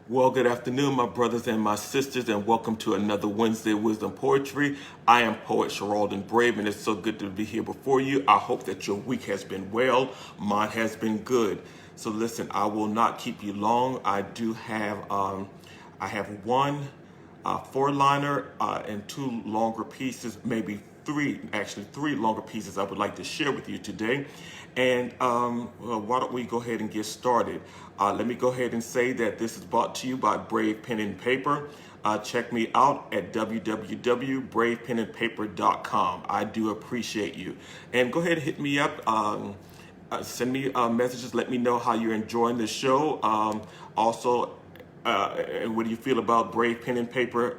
Well, good afternoon, my brothers and my sisters, and welcome to another Wednesday Wisdom Poetry. I am poet Sharaledon Brave, and it's so good to be here before you. I hope that your week has been well. Mine has been good. So listen, I will not keep you long. I have one four-liner and two longer pieces, maybe three longer pieces I would like to share with you today. And well, why don't we go ahead and get started? Let me go ahead and say that this is brought to you by Brave Pen and Paper. Check me out at www.bravepenandpaper.com. I do appreciate you. And go ahead and hit me up. Send me messages. Let me know how you're enjoying the show. Also, and what do you feel about Brave Pen and Paper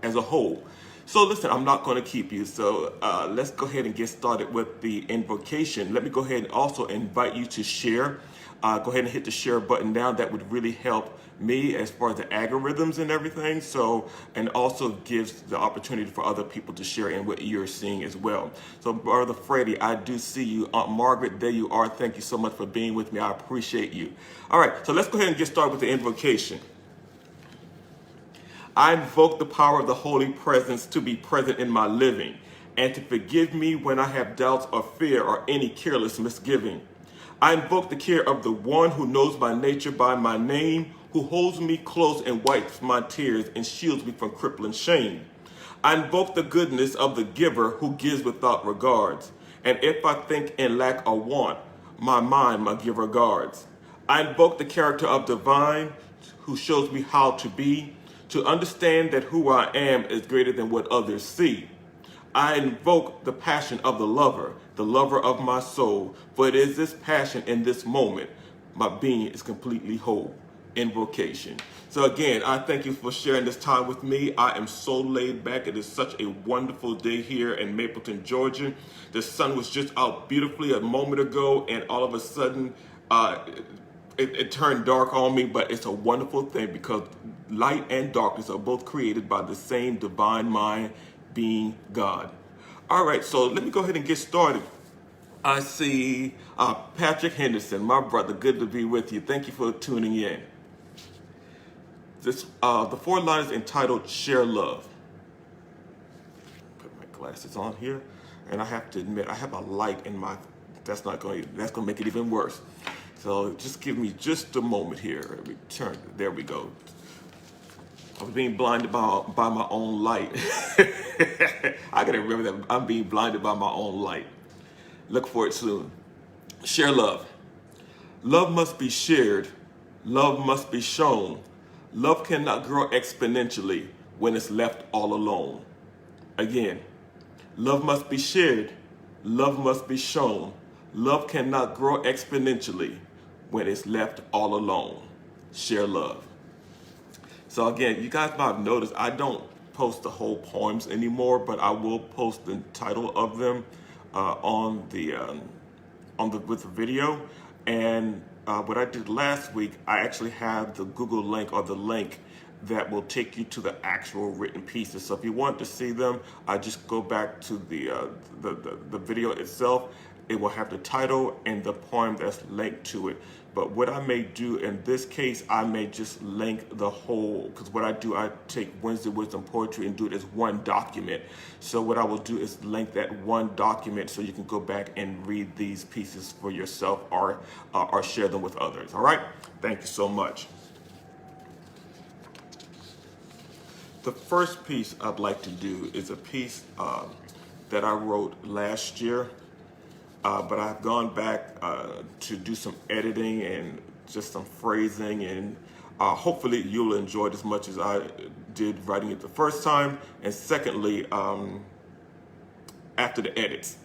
as a whole? So listen, I'm not going to keep you. So let's go ahead and get started with the invocation. Let me go ahead and also invite you to share. Go ahead and hit the share button now. That would really help me as far as the algorithms and everything. So, and also gives the opportunity for other people to share in what you're seeing as well. So Brother Freddie, I do see you. Aunt Margaret, there you are. Thank you so much for being with me. I appreciate you. All right, so let's go ahead and get started with the invocation. I invoke the power of the Holy Presence to be present in my living and to forgive me when I have doubts or fear or any careless misgiving. I invoke the care of the one who knows my nature by my name, who holds me close and wipes my tears and shields me from crippling shame. I invoke the goodness of the giver who gives without regards. And if I think in lack or want, my mind my giver guards. I invoke the character of divine who shows me how to be, to understand that who I am is greater than what others see. I invoke the passion of the lover of my soul, for it is this passion in this moment my being is completely whole. Invocation. So again, I thank you for sharing this time with me. I am so laid back. It is such a wonderful day here in Mapleton, Georgia. The sun was just out beautifully a moment ago, and all of a sudden, it turned dark on me, but it's a wonderful thing because light and darkness are both created by the same divine mind, being God. All right, so let me go ahead and get started. I see Patrick Henderson, my brother. Good to be with you. Thank you for tuning in. The four lines entitled "Share Love." Put my glasses on here, and I have to admit I have a light in my. That's going to make it even worse. So just give me just a moment here. Let me turn. There we go. I was being blinded by my own light. I gotta remember that I'm being blinded by my own light. Look for it soon. Share love. Love must be shared. Love must be shown. Love cannot grow exponentially when it's left all alone. Again, love must be shared. Love must be shown. Love cannot grow exponentially when it's left all alone. Share love. So again, you guys might have noticed I don't post the whole poems anymore, but I will post the title of them with the video. And what I did last week, I actually have the Google link or the link that will take you to the actual written pieces. So if you want to see them, I just go back to the video itself. It will have the title and the poem that's linked to it. But what I may do in this case, I may just link the whole, because what I do, I take Wednesday Wisdom Poetry and do it as one document. So what I will do is link that one document so you can go back and read these pieces for yourself or share them with others. All right? Thank you so much. The first piece I'd like to do is a piece that I wrote last year. But I've gone back to do some editing and just some phrasing, and hopefully you'll enjoy it as much as I did writing it the first time. And secondly, after the edits.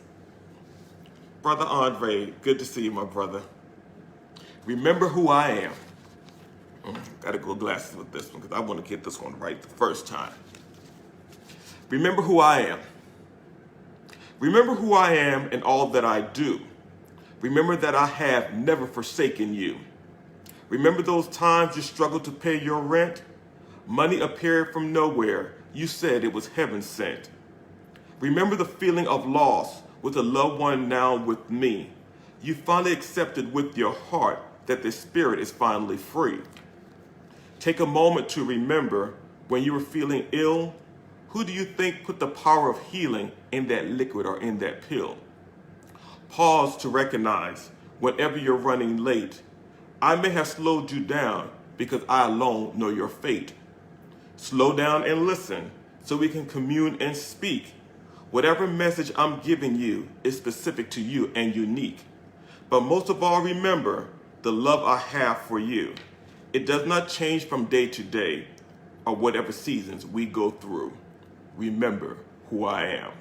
Brother Andre, good to see you, my brother. Remember who I am. Gotta go glasses with this one because I want to get this one right the first time. Remember who I am. Remember who I am and all that I do. Remember that I have never forsaken you. Remember those times you struggled to pay your rent? Money appeared from nowhere. You said it was heaven sent. Remember the feeling of loss with a loved one now with me. You finally accepted with your heart that the spirit is finally free. Take a moment to remember when you were feeling ill, who do you think put the power of healing in that liquid or in that pill? Pause to recognize whenever you're running late, I may have slowed you down because I alone know your fate. Slow down and listen so we can commune and speak. Whatever message I'm giving you is specific to you and unique. But most of all, remember the love I have for you. It does not change from day to day or whatever seasons we go through. Remember who I am.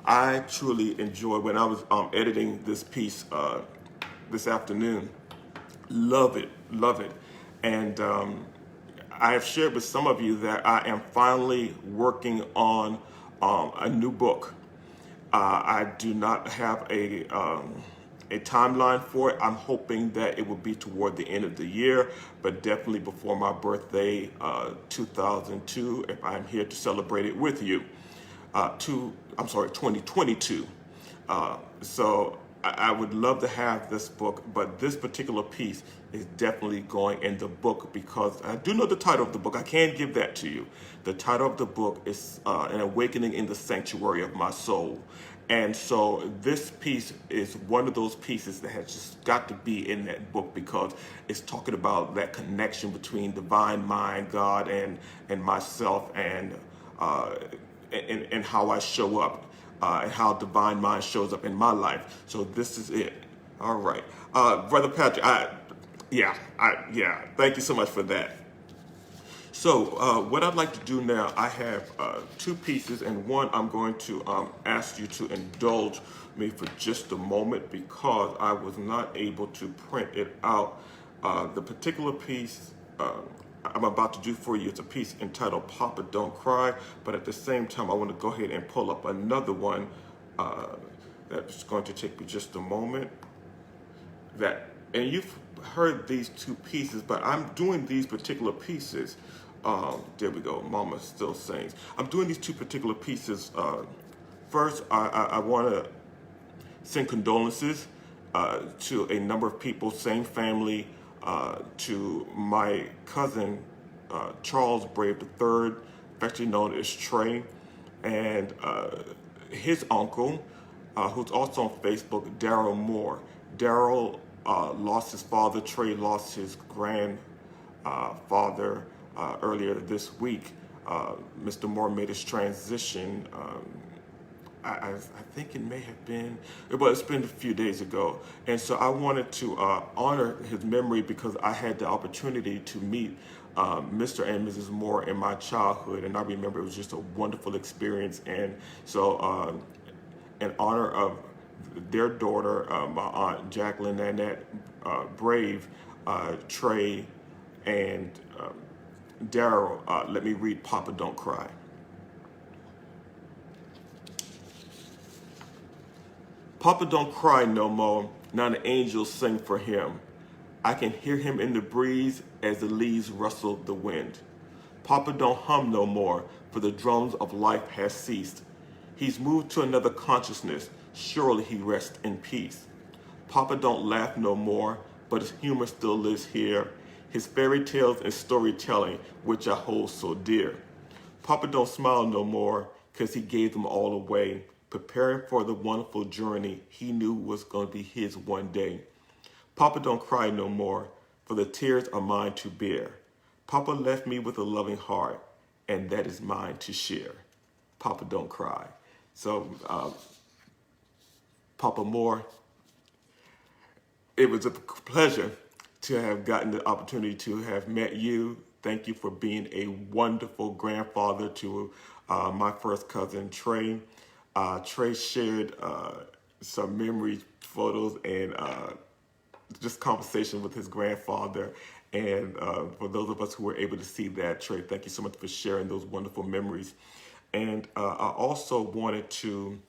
I truly enjoyed when I was editing this piece this afternoon. Love it, love it. And I have shared with some of you that I am finally working on a new book. I do not have a timeline for it. I'm hoping that it will be toward the end of the year, but definitely before my birthday, 2002, if I'm here to celebrate it with you. 2022. So I would love to have this book, but this particular piece is definitely going in the book because I do know the title of the book. I can give that to you. The title of the book is An Awakening in the Sanctuary of My Soul. And so this piece is one of those pieces that has just got to be in that book because it's talking about that connection between divine mind, God, and myself, and how I show up, and how divine mind shows up in my life. So this is it. All right, Brother Patrick. Thank you so much for that. So what I'd like to do now, I have two pieces, and one I'm going to ask you to indulge me for just a moment because I was not able to print it out. The particular piece I'm about to do for you is a piece entitled Papa Don't Cry, but at the same time I want to go ahead and pull up another one that's going to take me just a moment. And you've heard these two pieces, but I'm doing these particular pieces. There we go. Mama still sings. I'm doing these two particular pieces. First, I want to send condolences to a number of people, same family, to my cousin Charles Brave III, affectionately known as Trey, and his uncle, who's also on Facebook, Daryl Moore. Daryl lost his father. Trey lost his grandfather earlier this week. Mr. Moore made his transition. I think it may have been, but it's been a few days ago. And so I wanted to honor his memory because I had the opportunity to meet Mr. and Mrs. Moore in my childhood. And I remember it was just a wonderful experience. And so in honor of their daughter, my aunt Jacqueline Nanette Brave, Trey, and Daryl, let me read Papa Don't Cry. Papa don't cry no more, now the angels sing for him. I can hear him in the breeze as the leaves rustle the wind. Papa don't hum no more, for the drums of life has ceased. He's moved to another consciousness, surely he rests in peace. Papa don't laugh no more, but his humor still lives here, his fairy tales and storytelling, which I hold so dear. Papa don't smile no more, 'cause he gave them all away, preparing for the wonderful journey he knew was going to be his one day. Papa don't cry no more, for the tears are mine to bear. Papa left me with a loving heart, and that is mine to share. Papa don't cry. So, Papa Moore, it was a pleasure to have gotten the opportunity to have met you. Thank you for being a wonderful grandfather to my first cousin, Trey. Trey shared some memory photos and just conversation with his grandfather. And for those of us who were able to see that, Trey, thank you so much for sharing those wonderful memories. And I also wanted to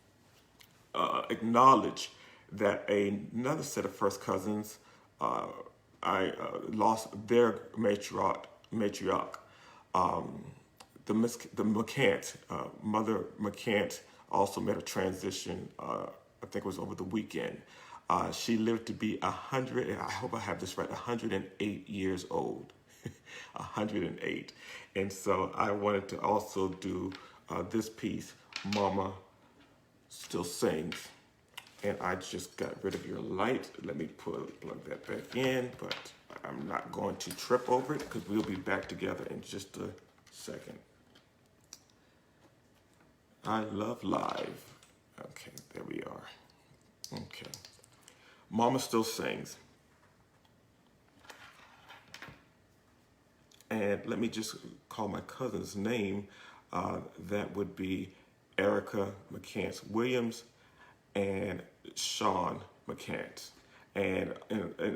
acknowledge that another set of first cousins, I lost their matriarch, the McCant, Mother McCant, also made a transition, I think it was over the weekend. She lived to be 100, and I hope I have this right, 108 years old. 108. And so I wanted to also do this piece, Mama Still Sings. And I just got rid of your light. Let me plug that back in, but I'm not going to trip over it because we'll be back together in just a second. I love live. Okay, there we are. Okay. Mama Still Sings. And let me just call my cousin's name. That would be Erica McCants Williams and Sean McCants. And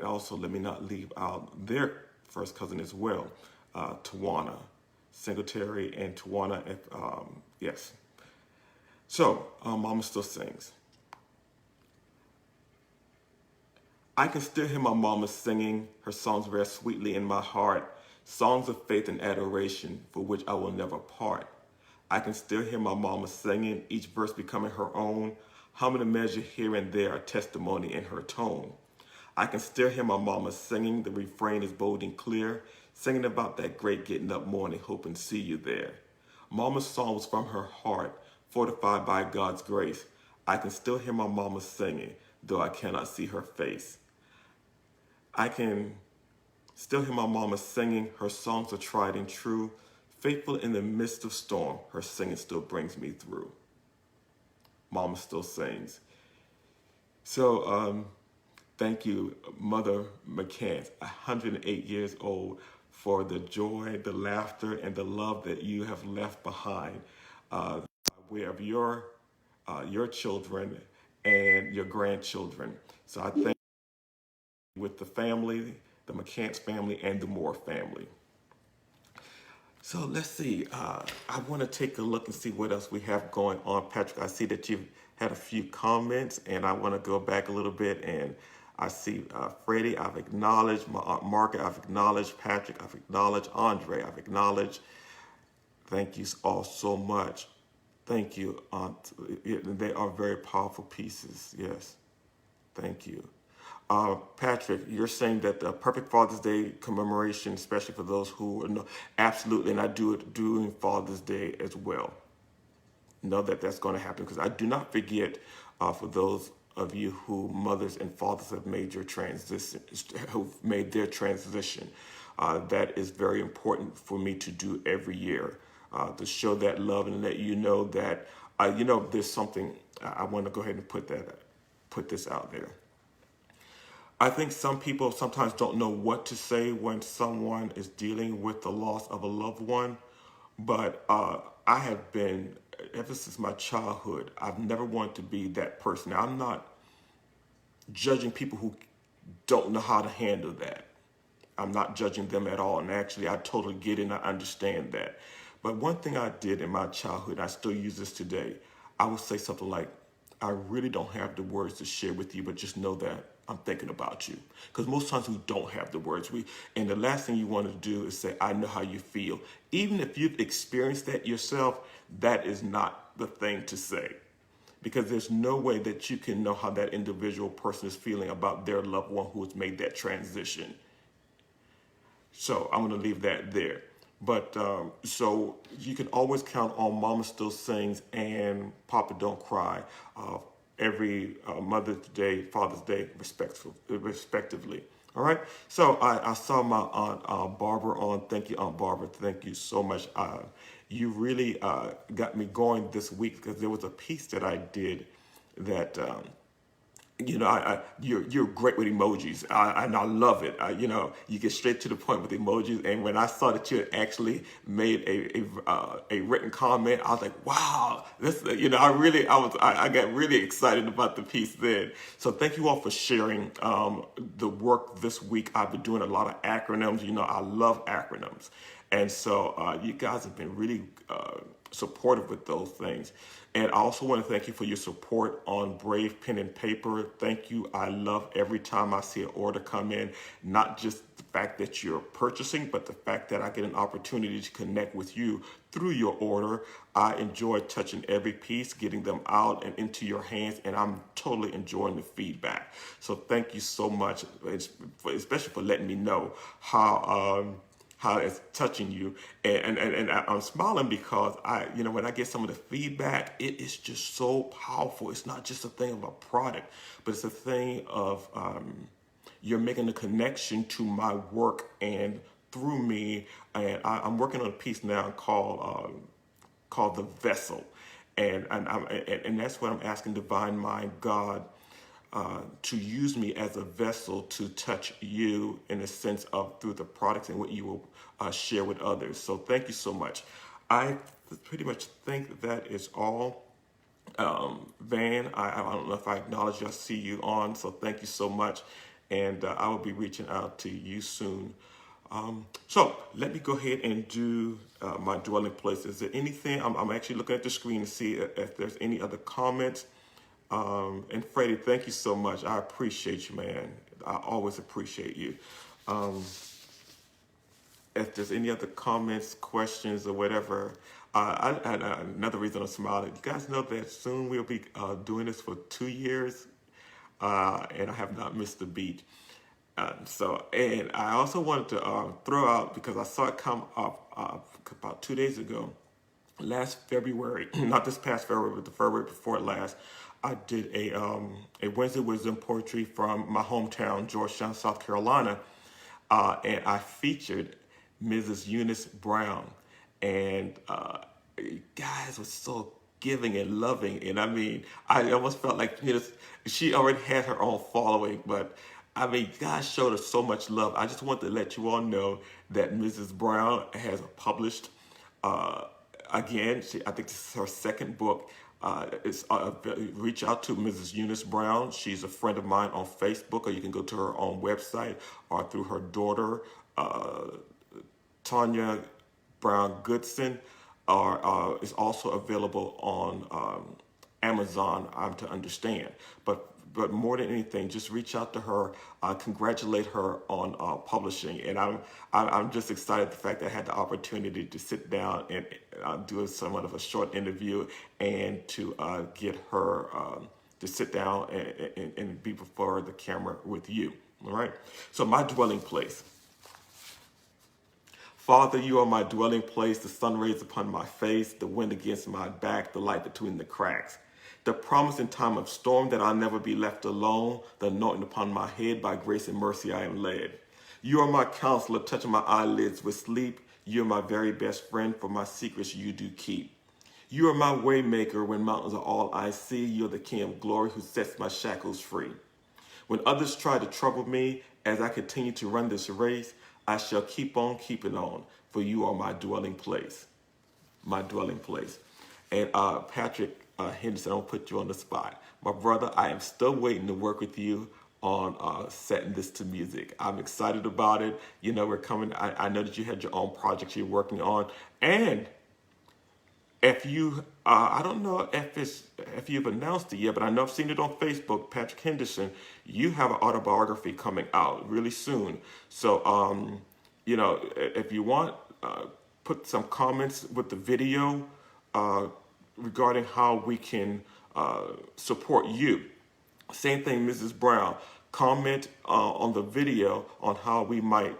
also let me not leave out their first cousin as well, Tawana Singletary and Tawana, yes. So, Mama Still Sings. I can still hear my mama singing her songs rest sweetly in my heart, songs of faith and adoration for which I will never part. I can still hear my mama singing, each verse becoming her own, humming a measure here and there, a testimony in her tone. I can still hear my mama singing, the refrain is bold and clear, singing about that great getting up morning, hoping to see you there. Mama's song was from her heart, fortified by God's grace. I can still hear my mama singing, though I cannot see her face. I can still hear my mama singing, her songs are tried and true. Faithful in the midst of storm, her singing still brings me through. Mama Still Sings. So thank you, Mother McCants, 108 years old, for the joy, the laughter, and the love that you have left behind by way of your children and your grandchildren. So I thank you with the family, the McCants family, and the Moore family. So let's see. I want to take a look and see what else we have going on. Patrick, I see that you've had a few comments, and I want to go back a little bit. And I see Freddie, I've acknowledged. My Aunt Margaret, I've acknowledged. Patrick, I've acknowledged. Andre, I've acknowledged. Thank you all so much. Thank you, Aunt. They are very powerful pieces. Yes. Thank you. Patrick, you're saying that the Perfect Father's Day commemoration, especially for those who know, absolutely, and I do it during Father's Day as well. Know that that's going to happen because I do not forget for those of you who mothers and fathers have made your transition, who've made their transition. That is very important for me to do every year to show that love and let you know that there's something. I want to go ahead and put this out there. I think some people sometimes don't know what to say when someone is dealing with the loss of a loved one, but I have been, ever since my childhood, I've never wanted to be that person. Now, I'm not judging people who don't know how to handle that. I'm not judging them at all, and actually I totally get it and I understand that. But one thing I did in my childhood, and I still use this today, I would say something like, I really don't have the words to share with you, but just know that I'm thinking about you. Because most times we don't have the words. And the last thing you want to do is say, I know how you feel. Even if you've experienced that yourself, that is not the thing to say. Because there's no way that you can know how that individual person is feeling about their loved one who has made that transition. So I'm going to leave that there. But so you can always count on Mama Still Sings and Papa Don't Cry every Mother's Day, Father's Day, respectively. All right. So I saw my Aunt Barbara on. Thank you, Aunt Barbara. Thank you so much. You really got me going this week because there was a piece that I did that. You're great with emojis, and I love it. You get straight to the point with emojis. And when I saw that you had actually made a written comment, I was like, wow, this. I got really excited about the piece then. So thank you all for sharing the work this week. I've been doing a lot of acronyms. I love acronyms, and so you guys have been really supportive with those things. And I also want to thank you for your support on Brave Pen and Paper. Thank you. I love every time I see an order come in, not just the fact that you're purchasing, but the fact that I get an opportunity to connect with you through your order. I enjoy touching every piece, getting them out and into your hands, and I'm totally enjoying the feedback. So thank you so much, especially for letting me know how it's touching you. And I'm smiling because when I get some of the feedback, it is just so powerful. It's not just a thing of a product, but it's a thing of you're making a connection to my work and through me. And I'm working on a piece now called The Vessel. And that's what I'm asking Divine Mind God to use me as a vessel to touch you in a sense of through the products and what you will share with others. So thank you so much. I pretty much think that is all. Van, I don't know if I acknowledge you. I see you on, so thank you so much. And I will be reaching out to you soon. So let me go ahead and do my dwelling place. Is there anything? I'm actually looking at the screen to see if there's any other comments. And Freddie, thank you so much. I appreciate you, man. I always appreciate you. If there's any other comments, questions, or whatever, another reason I'm smiling. You guys know that soon we'll be doing this for 2 years, and I have not missed a beat. And I also wanted to throw out, because I saw it come up about 2 days ago, last February, not this past February, but the February before it last, I did a Wednesday Wisdom Poetry from my hometown, Georgetown, South Carolina, and I featured Mrs. Eunice Brown. And guys was so giving and loving. And I mean, I almost felt like, she already had her own following, but I mean, God showed her so much love. I just want to let you all know that Mrs. Brown has published, again, I think this is her second book. Reach out to Mrs. Eunice Brown. She's a friend of mine on Facebook, or you can go to her own website or through her daughter, Tanya Brown Goodson, or is also available on Amazon, I'm to understand. But more than anything, just reach out to her, congratulate her on publishing. And I'm just excited the fact that I had the opportunity to sit down and do somewhat of a short interview, and to get her to sit down and be before the camera with you. All right. So my dwelling place. Father, you are my dwelling place, the sun rays upon my face, the wind against my back, the light between the cracks. The promise in time of storm that I'll never be left alone, the anointing upon my head, by grace and mercy I am led. You are my counselor, touching my eyelids with sleep. You are my very best friend, for my secrets you do keep. You are my way maker when mountains are all I see. You're the King of glory who sets my shackles free. When others try to trouble me, as I continue to run this race, I shall keep on keeping on, for you are my dwelling place. My dwelling place. And Patrick Henderson, I'll put you on the spot. My brother, I am still waiting to work with you on setting this to music. I'm excited about it. We're coming. I know that you had your own projects you're working on. And if you, I don't know if you've announced it yet, but I know I've seen it on Facebook, Patrick Henderson, you have an autobiography coming out really soon. So, if you want, put some comments with the video regarding how we can support you. Same thing, Mrs. Brown. Comment on the video on how we might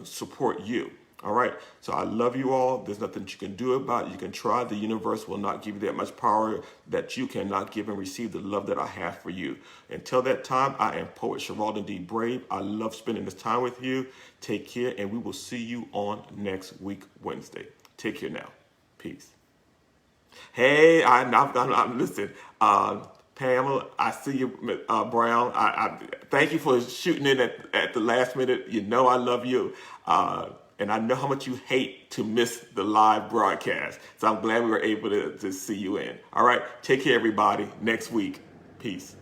support you. All right. So I love you all. There's nothing that you can do about it. You can try. The universe will not give you that much power that you cannot give and receive the love that I have for you. Until that time, I am Poet Sharaledon D. Brave. I love spending this time with you. Take care, and we will see you on next week, Wednesday. Take care now. Peace. Hey, listen, Pamela, I see you, Brown. I thank you for shooting in at the last minute. I love you. And I know how much you hate to miss the live broadcast. So I'm glad we were able to see you in. All right. Take care, everybody. Next week. Peace.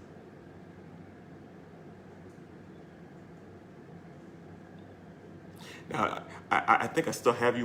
Now, I think I still have you